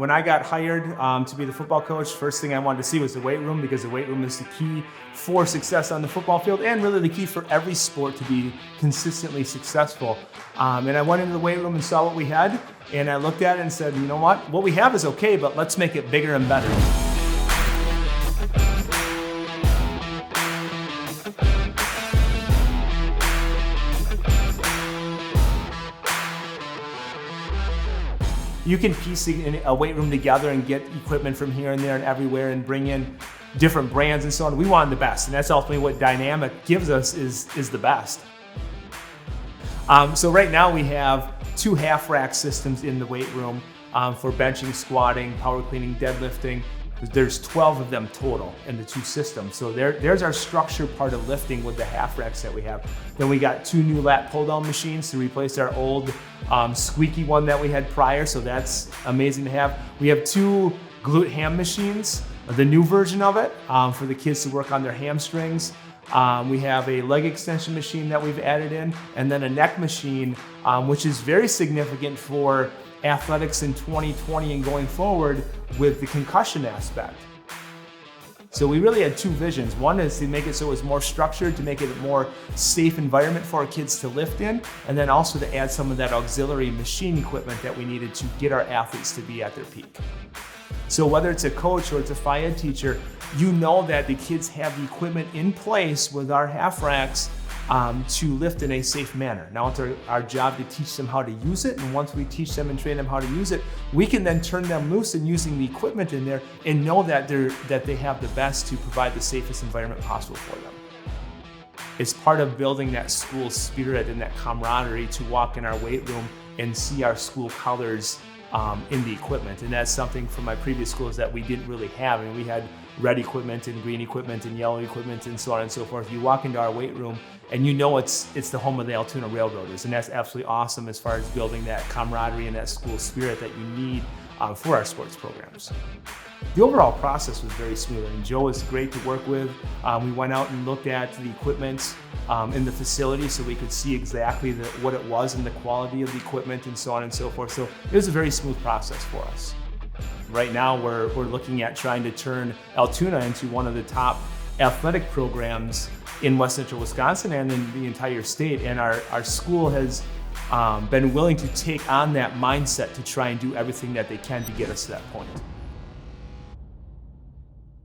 When I got hired to be the football coach, first thing I wanted to see was the weight room, because the weight room is the key for success on the football field and really the key for every sport to be consistently successful. And I went into the weight room and saw what we had, and I looked at it and said, you know what we have is okay, but let's make it bigger and better. You can piece a weight room together and get equipment from here and there and everywhere and bring in different brands and so on. We wanted the best, and that's ultimately what Dynamic gives us is the best. So right now we have 2 half rack systems in the weight room for benching, squatting, power cleaning, deadlifting. There's 12 of them total in the 2 systems. So there's our structure part of lifting with the half racks that we have. Then we got 2 new lat pull down machines to replace our old squeaky one that we had prior. So that's amazing to have. We have 2 glute ham machines, the new version of it, for the kids to work on their hamstrings. We have a leg extension machine that we've added in, and then a neck machine, which is very significant for athletics in 2020 and going forward with the concussion aspect. So we really had 2 visions. One is to make it so it's more structured, to make it a more safe environment for our kids to lift in, and then also to add some of that auxiliary machine equipment that we needed to get our athletes to be at their peak. So whether it's a coach or it's a Phy Ed teacher, you know that the kids have the equipment in place with our half racks to lift in a safe manner. Now it's our job to teach them how to use it, and once we teach them and train them how to use it, we can then turn them loose in using the equipment in there and know that they have the best to provide the safest environment possible for them. It's part of building that school spirit and that camaraderie to walk in our weight room and see our school colors in the equipment. And that's something from my previous schools that we didn't really have. I mean, we had red equipment and green equipment and yellow equipment and so on and so forth. You walk into our weight room and you know it's the home of the Altoona Railroaders, and that's absolutely awesome as far as building that camaraderie and that school spirit that you need for our sports programs. The overall process was very smooth, and Joe was great to work with. We went out and looked at the equipment in the facility so we could see exactly what it was and the quality of the equipment and so on and so forth. So it was a very smooth process for us. Right now we're looking at trying to turn Altoona into one of the top athletic programs in West Central Wisconsin and in the entire state. And our school has been willing to take on that mindset to try and do everything that they can to get us to that point.